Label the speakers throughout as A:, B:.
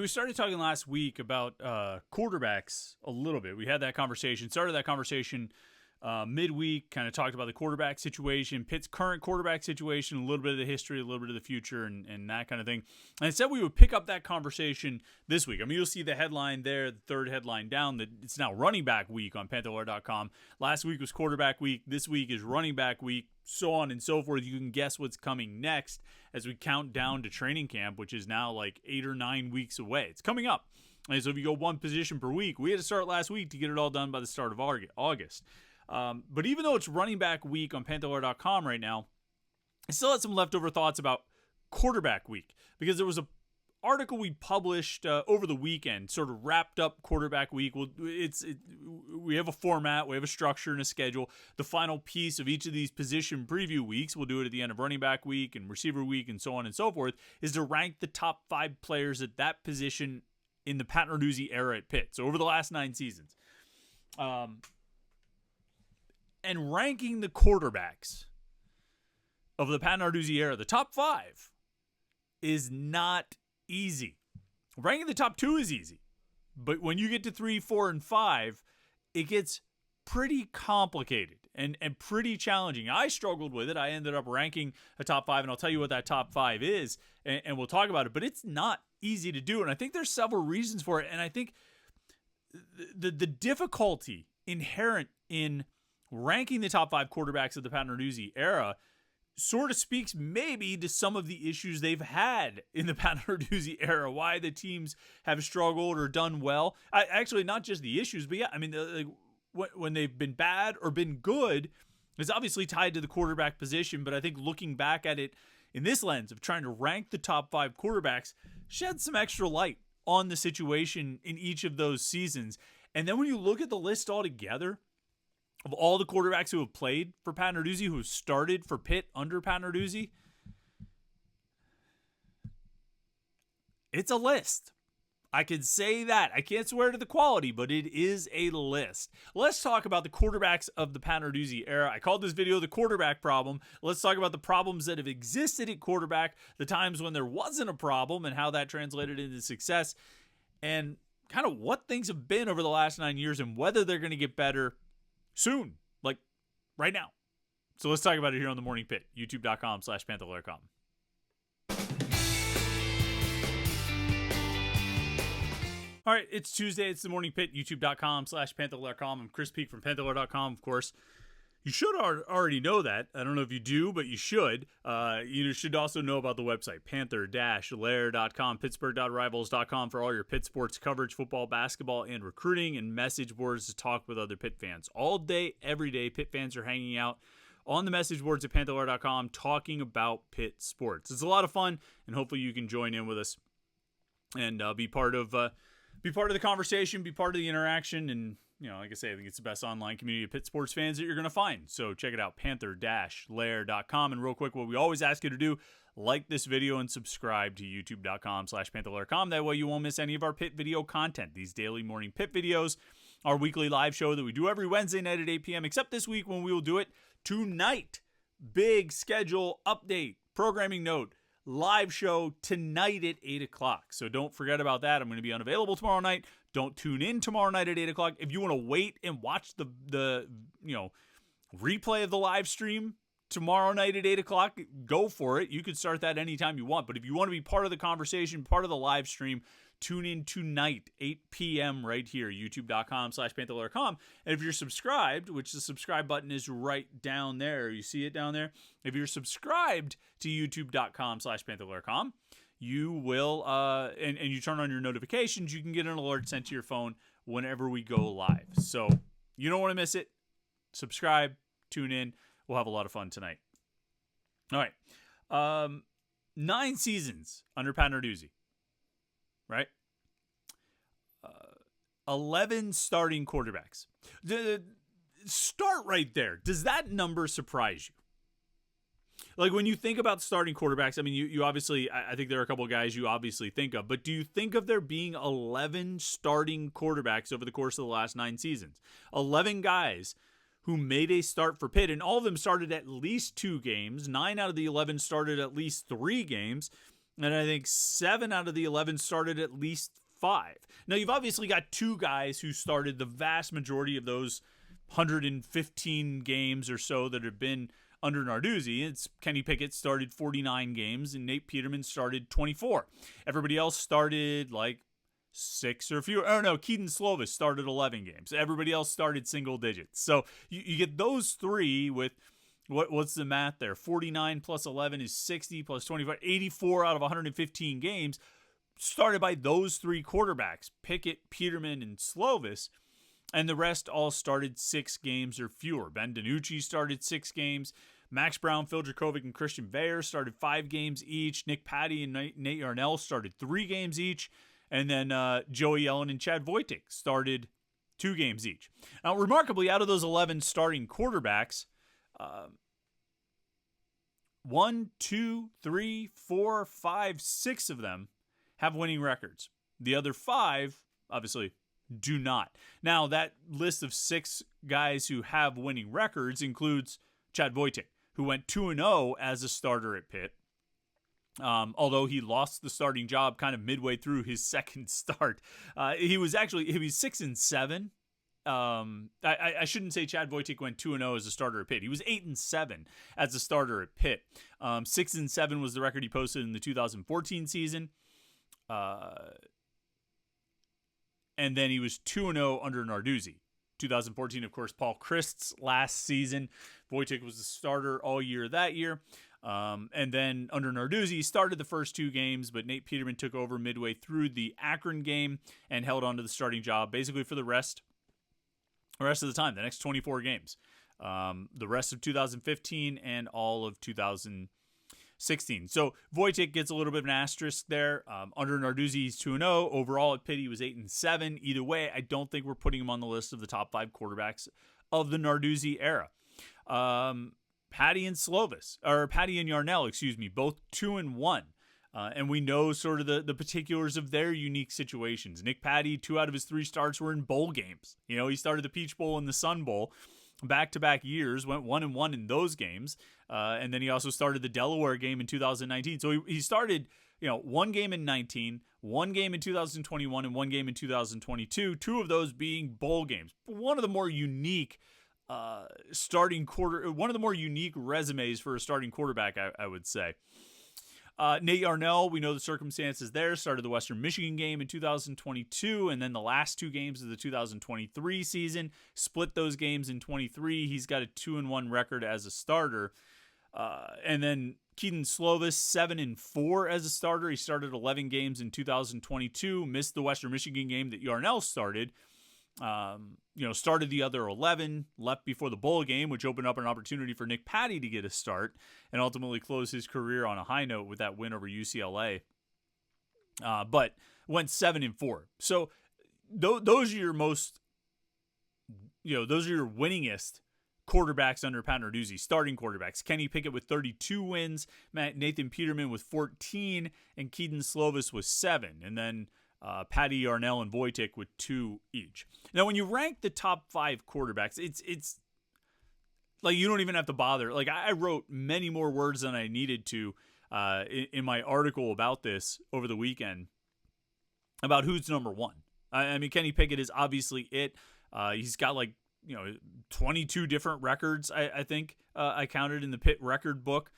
A: We started talking last week about quarterbacks a little bit. We had that conversation, started that conversation midweek, kind of talked about the quarterback situation, Pitt's current quarterback situation, a little bit of the history, a little bit of the future, and that kind of thing. And I said we would pick up that conversation this week. I mean, you'll see the headline there, the third headline down, that it's now running back week on Panther-Lair.com. Last week was quarterback week. This week is running back week, so on and so forth. You can guess what's coming next as we count down to training camp, which is now like 8 or 9 weeks away. It's coming up. And so if you go one position per week, we had to start last week to get it all done by the start of August. But even though it's running back week on Panther-Lair.com right now, I still had some leftover thoughts about quarterback week, because there was an article we published over the weekend, sort of wrapped up quarterback week. We have a format, we have a structure and a schedule. The final piece of each of these position preview weeks, we'll do it at the end of running back week and receiver week and so on and so forth, is to rank the top 5 players at that position in the Pat Narduzzi era at Pitt. So over the last 9 seasons. And ranking the quarterbacks of the Pat Narduzzi era, the top 5, is not easy. Ranking the top 2 is easy. But when you get to 3, 4, and 5, it gets pretty complicated and pretty challenging. I struggled with it. I ended up ranking a top 5, and I'll tell you what that top 5 is, and we'll talk about it. But it's not easy to do, and I think there's several reasons for it. And I think the difficulty inherent in ranking the top 5 quarterbacks of the Pat Narduzzi era sort of speaks maybe to some of the issues they've had in the Pat Narduzzi era, why the teams have struggled or done well. Actually, not just the issues, but yeah, I mean, when they've been bad or been good, it's obviously tied to the quarterback position. But I think looking back at it in this lens of trying to rank the top 5 quarterbacks sheds some extra light on the situation in each of those seasons. And then when you look at the list altogether, of all the quarterbacks who have played for Pat Narduzzi, who have started for Pitt under Pat Narduzzi, it's a list. I can say that. I can't swear to the quality, but it is a list. Let's talk about the quarterbacks of the Pat Narduzzi era. I called this video the quarterback problem. Let's talk about the problems that have existed at quarterback, the times when there wasn't a problem, and how that translated into success, and kind of what things have been over the last 9 years and whether they're going to get better soon, like right now. So let's talk about it here on the Morning Pitt, youtube.com/Panther-Lair.com. All right, it's Tuesday. It's the Morning Pitt, youtube.com/Panther-Lair.com. I'm Chris Peak from Panther-Lair.com, of course. You should already know that. I don't know if you do, but you should. You should also know about the website, Panther-Lair.com, Pittsburgh.rivals.com for all your Pitt sports coverage, football, basketball, and recruiting, and message boards to talk with other Pitt fans. All day, every day, Pitt fans are hanging out on the message boards at Panther-Lair.com talking about Pitt sports. It's a lot of fun, and hopefully you can join in with us and be part of the conversation, be part of the interaction, and like I say, I think it's the best online community of Pitt sports fans that you're going to find. So check it out, Panther-Lair.com. And real quick, what we always ask you to do, like this video and subscribe to youtube.com/Panther-Lair.com. That way you won't miss any of our Pitt video content. These daily morning Pitt videos, our weekly live show that we do every Wednesday night at 8 p.m., except this week when we will do it tonight. Big schedule update, programming note. Live show tonight at 8 o'clock. So don't forget about that. I'm going to be unavailable tomorrow night. Don't tune in tomorrow night at 8 o'clock. If you want to wait and watch the replay of the live stream tomorrow night at 8 o'clock, go for it. You can start that anytime you want. But if you want to be part of the conversation, part of the live stream, tune in tonight, 8 p.m. right here, youtube.com/Panther-Lair.com. And if you're subscribed, which the subscribe button is right down there, you see it down there? If you're subscribed to youtube.com/Panther-Lair.com, you will, and you turn on your notifications, you can get an alert sent to your phone whenever we go live. So you don't want to miss it. Subscribe, tune in. We'll have a lot of fun tonight. All right. 9 seasons under Pat Narduzzi. Right? 11 starting quarterbacks. Start right there. Does that number surprise you? Like when you think about starting quarterbacks, I mean, you obviously, I think there are a couple of guys you obviously think of, but do you think of there being 11 starting quarterbacks over the course of the last 9 seasons? 11 guys who made a start for Pitt, and all of them started at least 2 games. 9 out of the 11 started at least 3 games. And I think 7 out of the 11 started at least 5. Now, you've obviously got 2 guys who started the vast majority of those 115 games or so that have been under Narduzzi. It's Kenny Pickett started 49 games and Nate Peterman started 24. Everybody else started like 6 or fewer. Oh no, Keaton Slovis started 11 games. Everybody else started single digits. So you get those 3 with what's the math there? 49 plus 11 is 60 plus 25, 84 out of 115 games started by those 3 quarterbacks, Pickett, Peterman, and Slovis. And the rest all started 6 games or fewer. Ben DiNucci started 6 games. Max Brown, Phil Dracovic, and Christian Veyer started 5 games each. Nick Patty and Nate Yarnell started 3 games each. And then Joey Yellen and Chad Wojtek started 2 games each. Now, remarkably, out of those 11 starting quarterbacks, 1, 2, 3, 4, 5, 6 of them have winning records. The other 5, obviously, do not. Now, that list of 6 guys who have winning records includes Chad Wojtek, who went 2-0 as a starter at Pitt. Although he lost the starting job kind of midway through his second start. He was 6-7. I shouldn't say Chad Wojtek went 2-0 as a starter at Pitt. He was 8-7 as a starter at Pitt. 6-7 was the record he posted in the 2014 season. And then he was 2-0 under Narduzzi. 2014, of course, Paul Christ's last season. Wojtek was the starter all year that year. And then under Narduzzi, he started the first 2 games, but Nate Peterman took over midway through the Akron game and held on to the starting job basically for the rest of the time, the next 24 games. The rest of 2015 and all of 2016. So Wojtek gets a little bit of an asterisk there. Under Narduzzi, he's 2-0. Overall at Pitt, he was 8-7. Either way, I don't think we're putting him on the list of the top 5 quarterbacks of the Narduzzi era. Patty and Yarnell, both 2-1. And we know sort of the particulars of their unique situations. Nick Patty, 2 out of his 3 starts were in bowl games. He started the Peach Bowl and the Sun Bowl back-to-back years, went 1-1 in those games. And then he also started the Delaware game in 2019. So he started, 1 game in 19, 1 game in 2021, and 1 game in 2022, 2 of those being bowl games. One of the more unique one of the more unique resumes for a starting quarterback, I would say. Nate Yarnell, we know the circumstances there, started the Western Michigan game in 2022, and then the last 2 games of the 2023 season, split those games in 23. He's got a 2-1 record as a starter. And then Keaton Slovis, 7-4 as a starter. He started 11 games in 2022, missed the Western Michigan game that Yarnell started. Started the other 11, left before the bowl game, which opened up an opportunity for Nick Patty to get a start and ultimately close his career on a high note with that win over UCLA. But went 7-4. So those are your winningest quarterbacks under Pat Narduzzi, starting quarterbacks. Kenny Pickett with 32 wins, Nathan Peterman with 14, and Keaton Slovis with 7. And then Patty, Yarnell, and Wojtek with 2 each. Now, when you rank the top 5 quarterbacks, it's like you don't even have to bother. Like I wrote many more words than I needed to in my article about this over the weekend about who's number 1. I mean, Kenny Pickett is obviously it. He's got 22 different records, I think I counted in the Pitt record book.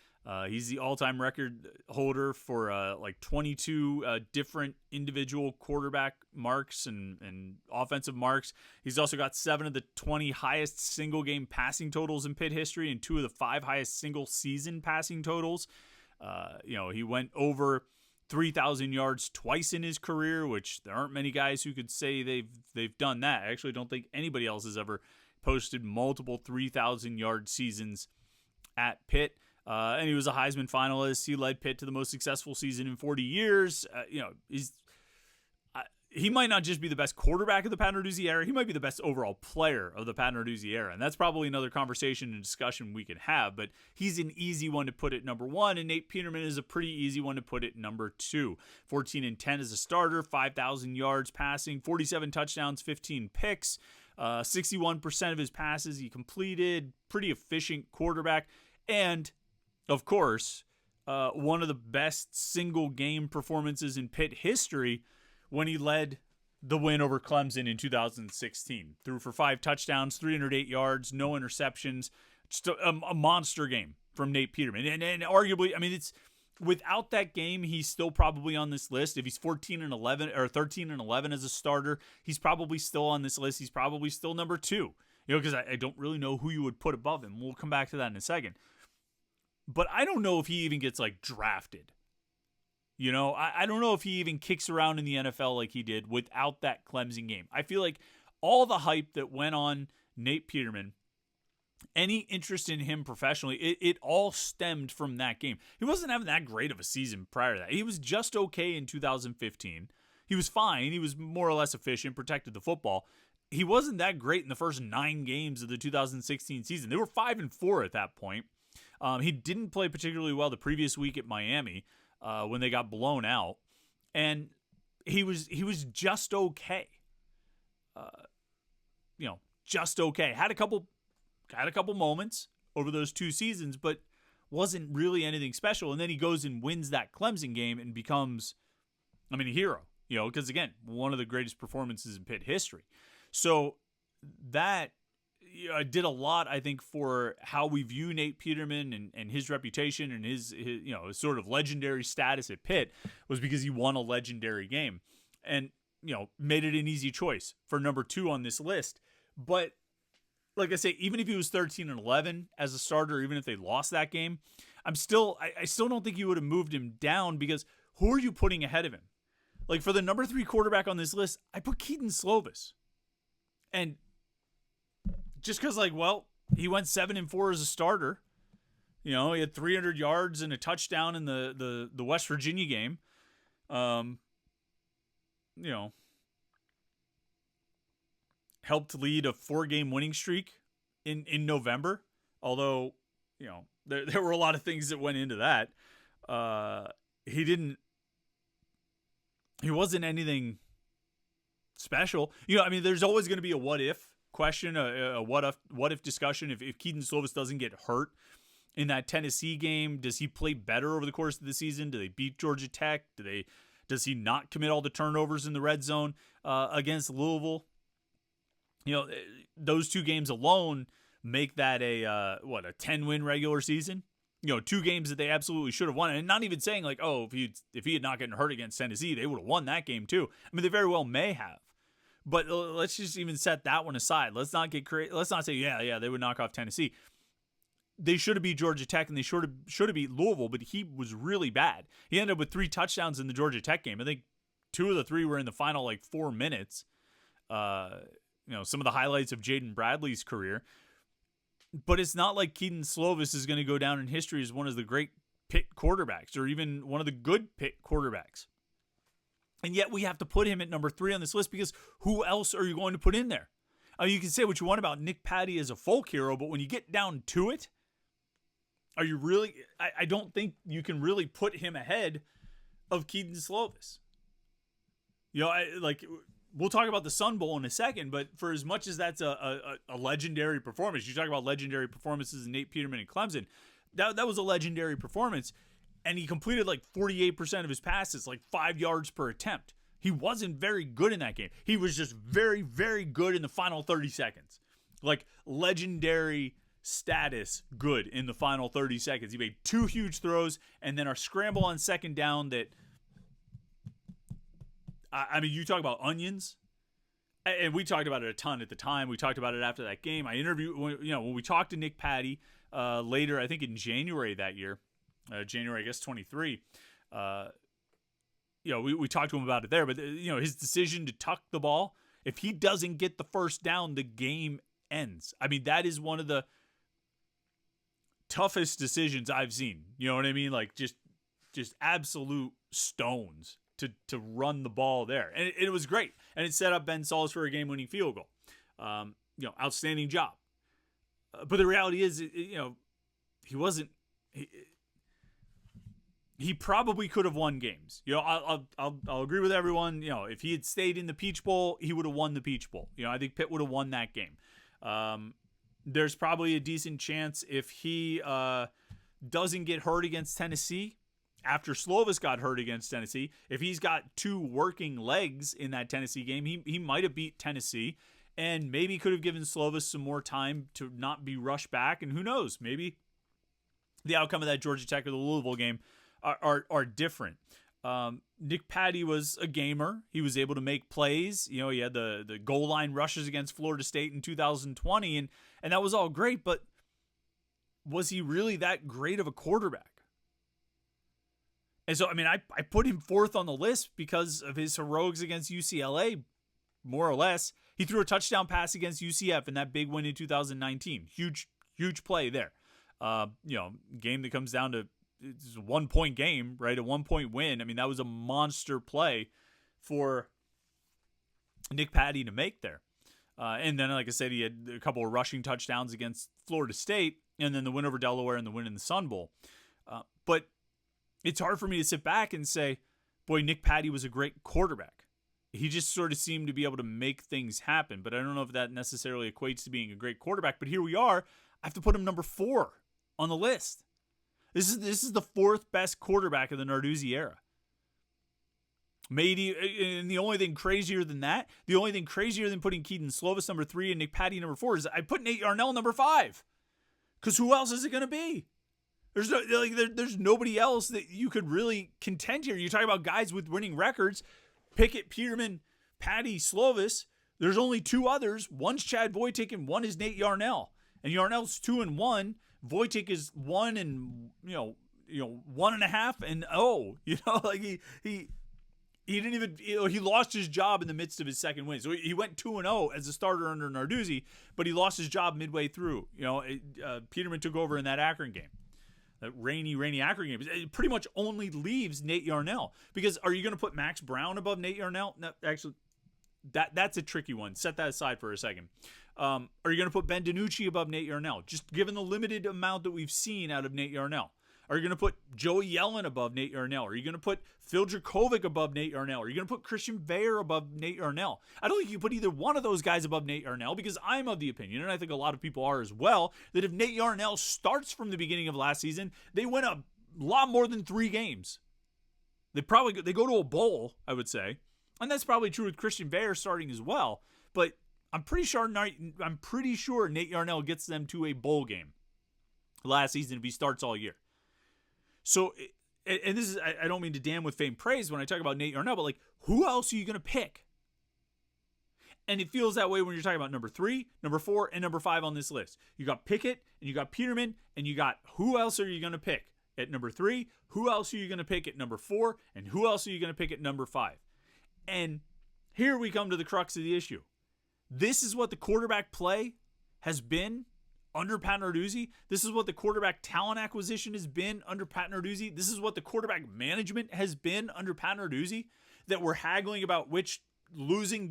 A: He's the all-time record holder for 22 different individual quarterback marks and offensive marks. He's also got 7 of the 20 highest single-game passing totals in Pitt history and 2 of the 5 highest single-season passing totals. He went over 3,000 yards twice in his career, which there aren't many guys who could say they've done that. I actually don't think anybody else has ever posted multiple 3,000-yard seasons at Pitt. And he was a Heisman finalist. He led Pitt to the most successful season in 40 years. He might not just be the best quarterback of the Pat Narduzzi era. He might be the best overall player of the Pat Narduzzi era. And that's probably another conversation and discussion we could have. But he's an easy one to put at number 1. And Nate Peterman is a pretty easy one to put at number 2. 14-10 as a starter, 5,000 yards passing, 47 touchdowns, 15 picks, 61% of his passes he completed. Pretty efficient quarterback. And of course, one of the best single game performances in Pitt history when he led the win over Clemson in 2016. Threw for 5 touchdowns, 308 yards, no interceptions. Just a monster game from Nate Peterman. And arguably, I mean, it's without that game, he's still probably on this list. If he's 14-11 or 13-11 as a starter, he's probably still on this list. He's probably still number 2. Because I don't really know who you would put above him. We'll come back to that in a second. But I don't know if he even gets drafted. I don't know if he even kicks around in the NFL like he did without that Clemson game. I feel like all the hype that went on Nate Peterman, any interest in him professionally, it all stemmed from that game. He wasn't having that great of a season prior to that. He was just okay in 2015. He was fine. He was more or less efficient, protected the football. He wasn't that great in the first 9 games of the 2016 season. They were 5-4 at that point. He didn't play particularly well the previous week at Miami when they got blown out, and he was just okay. Just okay. Had a couple moments over those 2 seasons, but wasn't really anything special. And then he goes and wins that Clemson game and becomes, a hero. Because again, one of the greatest performances in Pitt history. So that did a lot, I think, for how we view Nate Peterman and his reputation and his sort of legendary status at Pitt was because he won a legendary game and, made it an easy choice for number 2 on this list. But like I say, even if he was 13-11 as a starter, even if they lost that game, I still don't think you would have moved him down because who are you putting ahead of him? For the number 3 quarterback on this list, I put Keaton Slovis. And just because, he went 7-4 as a starter. He had 300 yards and a touchdown in the West Virginia game. Helped lead a 4-game winning streak in November. Although, there were a lot of things that went into that. He wasn't anything special. There's always going to be a what if question, a what if discussion. If Keaton Slovis doesn't get hurt in that Tennessee game, does he play better over the course of the season? Do they beat Georgia Tech? Does he not commit all the turnovers in the red zone against Louisville? Those 2 games alone make that a 10-win regular season. 2 games that they absolutely should have won, and not even saying if he had not gotten hurt against Tennessee, they would have won that game too. They very well may have. But let's just even set that one aside. Let's not get crazy. Let's not say, they would knock off Tennessee. They should have beat Georgia Tech, and they should have beat Louisville, but he was really bad. He ended up with 3 touchdowns in the Georgia Tech game. I think 2 of the 3 were in the final 4 minutes. Some of the highlights of Jaden Bradley's career. But it's not like Keaton Slovis is going to go down in history as one of the great Pitt quarterbacks or even one of the good Pitt quarterbacks. And yet we have to put him at number 3 on this list because who else are you going to put in there? You can say what you want about Nick Patty as a folk hero, but when you get down to it, are you really? I don't think you can really put him ahead of Keaton Slovis. We'll talk about the Sun Bowl in a second, but for as much as that's a legendary performance, you talk about legendary performances in Nate Peterman and Clemson, that was a legendary performance. And he completed 48% of his passes, 5 yards per attempt. He wasn't very good in that game. He was just very, very good in the final 30 seconds. Legendary status good in the final 30 seconds. He made 2 huge throws and then a scramble on second down that, you talk about onions. And we talked about it a ton at the time. We talked about it after that game. I interviewed, when we talked to Nick Patty later, I think in January that year, January, I guess, 23. We talked to him about it there, but his decision to tuck the ball, if he doesn't get the first down, the game ends. That is one of the toughest decisions I've seen. You know what I mean? Just absolute stones to run the ball there. And it was great. And it set up Ben Sauls for a game-winning field goal. Outstanding job. But the reality is, he wasn't. He probably could have won games. I'll agree with everyone. If he had stayed in the Peach Bowl, he would have won the Peach Bowl. I think Pitt would have won that game. There's probably a decent chance if he doesn't get hurt against Tennessee, after Slovis got hurt against Tennessee, if he's got 2 working legs in that Tennessee game, he might have beat Tennessee and maybe could have given Slovis some more time to not be rushed back. And who knows, maybe the outcome of that Georgia Tech or the Louisville game are different. Nick Patty was a gamer. He was able to make plays. You know, he had the goal line rushes against Florida State in 2020, and that was all great, but was he really that great of a quarterback? And so, I mean, I put him 4th on the list because of his heroics against UCLA, more or less. He threw a touchdown pass against UCF in that big win in 2019. Huge play there. Game that comes down to, it's a 1-point game, right? A 1-point win. I mean, that was a monster play for Nick Patty to make there. And then, like I said, he had a couple of rushing touchdowns against Florida State, and then the win over Delaware and the win in the Sun Bowl. But it's hard for me to sit back and say, boy, Nick Patty was a great quarterback. He just sort of seemed to be able to make things happen. But I don't know if that necessarily equates to being a great quarterback. But here we are. I have to put him number 4 on the list. This is the 4th best quarterback of the Narduzzi era. Maybe, and the only thing crazier than that, the only thing crazier than putting Keaton Slovis number 3 and Nick Patty number 4 is I put Nate Yarnell number 5. Because who else is it going to be? There's nobody else that you could really contend here. You talk about guys with winning records: Pickett, Peterman, Patty, Slovis. There's only 2 others. One's Chad Voitic and one is Nate Yarnell. And Yarnell's 2-1. Voitic is 1 and 1.5 and 0. He didn't even, he lost his job in the midst of his second win. So he went 2-0 as a starter under Narduzzi, but he lost his job midway through. Peterman took over in that Akron game. That rainy Akron game. It pretty much only leaves Nate Yarnell. Because are you going to put Max Brown above Nate Yarnell? No, actually, that's a tricky one. Set that aside for a second. Are you going to put Ben DiNucci above Nate Yarnell? Just given the limited amount that we've seen out of Nate Yarnell. Are you going to put Joey Yellen above Nate Yarnell? Are you going to put Phil Dracovic above Nate Yarnell? Are you going to put Christian Veyer above Nate Yarnell? I don't think you put either one of those guys above Nate Yarnell, because I'm of the opinion, and I think a lot of people are as well, that if Nate Yarnell starts from the beginning of last season, they win a lot more than 3 games. They go to a bowl, I would say. And that's probably true with Christian Veyer starting as well. But I'm pretty sure Nate Yarnell gets them to a bowl game last season if he starts all year. So, and this is, I don't mean to damn with faint praise when I talk about Nate Yarnell, but like, who else are you going to pick? And it feels that way when you're talking about number 3, number 4, and number 5 on this list. You got Pickett, and you got Peterman, and you got, who else are you going to pick at number 3? Who else are you going to pick at number 4? And who else are you going to pick at number 5? And here we come to the crux of the issue. This is what the quarterback play has been under Pat Narduzzi. This is what the quarterback talent acquisition has been under Pat Narduzzi. This is what the quarterback management has been under Pat Narduzzi, that we're haggling about which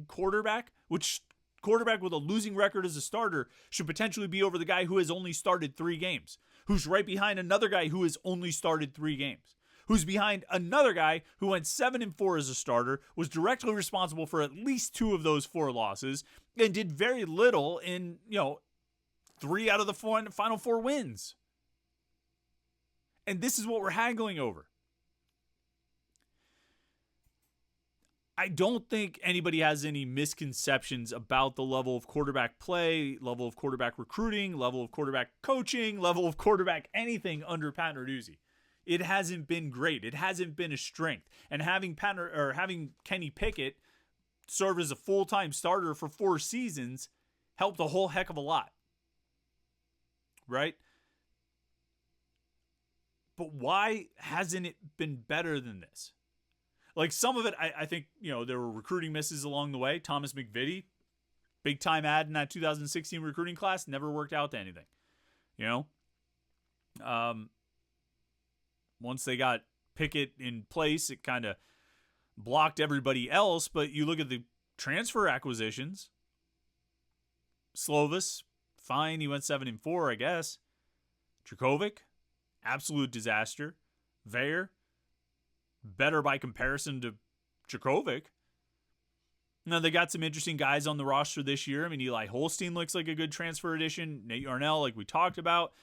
A: quarterback with a losing record as a starter should potentially be over the guy who has only started 3 games, who's right behind another guy who has only started 3 games, who's behind another guy who went 7-4 as a starter, was directly responsible for at least 2 of those 4 losses, and did very little in, 3 out of the final 4 wins. And this is what we're haggling over. I don't think anybody has any misconceptions about the level of quarterback play, level of quarterback recruiting, level of quarterback coaching, level of quarterback anything under Pat Narduzzi. It hasn't been great. It hasn't been a strength. And having Kenny Pickett serve as a full-time starter for 4 seasons helped a whole heck of a lot. Right? But why hasn't it been better than this? Like, some of it, I think, there were recruiting misses along the way. Thomas McVitie, big-time ad in that 2016 recruiting class, never worked out to anything. Once they got Pickett in place, it kind of blocked everybody else. But you look at the transfer acquisitions. Slovis, fine, he went 7-4, I guess. Dracovic, absolute disaster. Veyer, better by comparison to Dracovic. Now, they got some interesting guys on the roster this year. I mean, Eli Holstein looks like a good transfer addition. Nate Yarnell, like we talked about.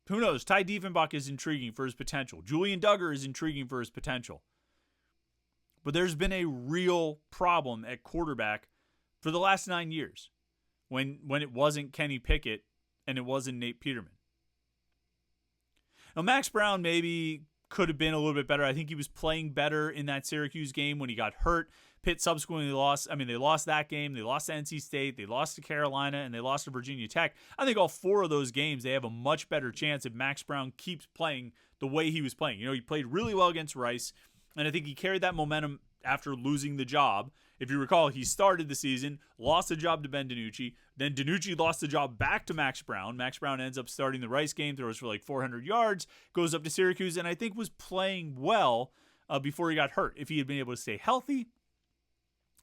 A: Who knows? Ty Diefenbach is intriguing for his potential. Julian Duggar is intriguing for his potential. But there's been a real problem at quarterback for the last 9 years when it wasn't Kenny Pickett and it wasn't Nate Peterman. Now, Max Brown maybe could have been a little bit better. I think he was playing better in that Syracuse game when he got hurt. Pitt subsequently lost. I mean, they lost that game. They lost to NC State. They lost to Carolina, and they lost to Virginia Tech. I think all 4 of those games, they have a much better chance if Max Brown keeps playing the way he was playing. You know, he played really well against Rice, and I think he carried that momentum after losing the job. If you recall, he started the season, lost the job to Ben DiNucci. Then DiNucci lost the job back to Max Brown. Max Brown ends up starting the Rice game, throws for like 400 yards, goes up to Syracuse, and I think was playing well before he got hurt. If he had been able to stay healthy,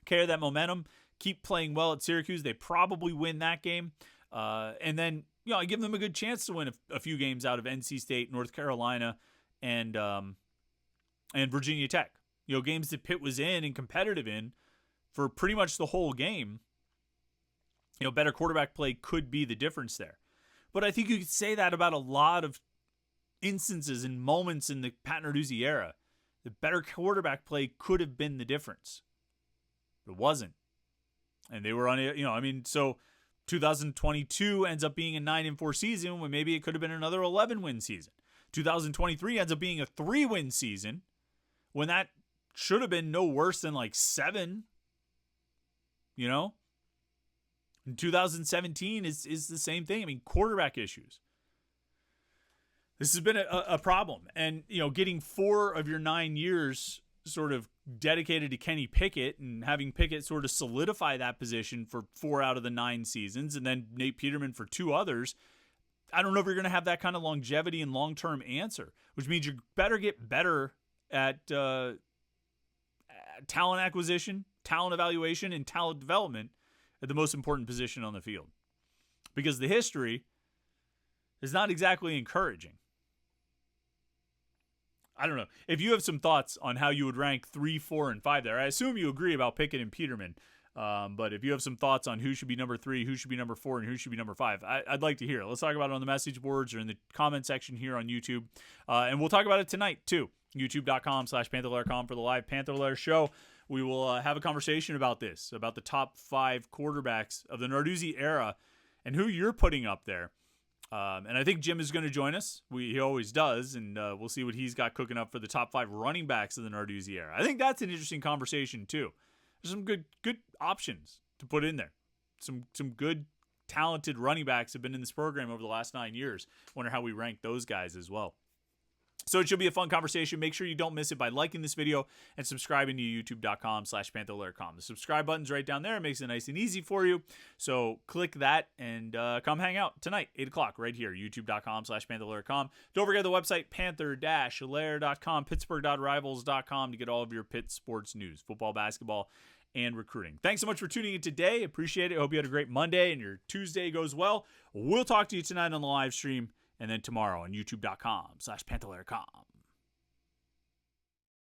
A: carry that momentum, keep playing well at Syracuse, they probably win that game. And then, you know, I give them a good chance to win a few games out of NC State, North Carolina, and Virginia Tech. You know, games that Pitt was in and competitive in for pretty much the whole game. You know, better quarterback play could be the difference there. But I think you could say that about a lot of instances and moments in the Pat Narduzzi era. The better quarterback play could have been the difference. It wasn't. And they were on, you know, I mean, so 2022 ends up being a 9-4 season when maybe it could have been another 11-win season. 2023 ends up being a 3-win season when that should have been no worse than like 7, you know? And 2017 is the same thing. I mean, quarterback issues. This has been a problem. And, you know, getting 4 of your 9 years sort of dedicated to Kenny Pickett and having Pickett sort of solidify that position for 4 out of the 9 seasons and then Nate Peterman for 2 others, I don't know if you're going to have that kind of longevity and long-term answer, which means you better get better at talent acquisition, talent evaluation, and talent development at the most important position on the field. Because the history is not exactly encouraging. I don't know. If you have some thoughts on how you would rank 3, 4, and 5 there, I assume you agree about Pickett and Peterman. But if you have some thoughts on who should be number 3, who should be number 4, and who should be number 5, I'd like to hear it. Let's talk about it on the message boards or in the comment section here on YouTube. And we'll talk about it tonight, too. YouTube.com/Panther-Lair.com for the live Panther-Lair show. We will have a conversation about this, about the top 5 quarterbacks of the Narduzzi era and who you're putting up there. And I think Jim is going to join us. He always does, and we'll see what he's got cooking up for the top 5 running backs of the Narduzzi era. I think that's an interesting conversation, too. There's some good options to put in there. Some good, talented running backs have been in this program over the last 9 years. Wonder how we rank those guys as well. So it should be a fun conversation. Make sure you don't miss it by liking this video and subscribing to youtube.com/Panther-Lair.com. The subscribe button's right down there. It makes it nice and easy for you. So click that and come hang out tonight, 8 o'clock, right here, youtube.com/Panther-Lair.com. Don't forget the website, Panther-Lair.com, Pittsburgh.rivals.com to get all of your Pitt sports news, football, basketball, and recruiting. Thanks so much for tuning in today. Appreciate it. Hope you had a great Monday and your Tuesday goes well. We'll talk to you tonight on the live stream. And then tomorrow on youtube.com/Panther-Lair.com.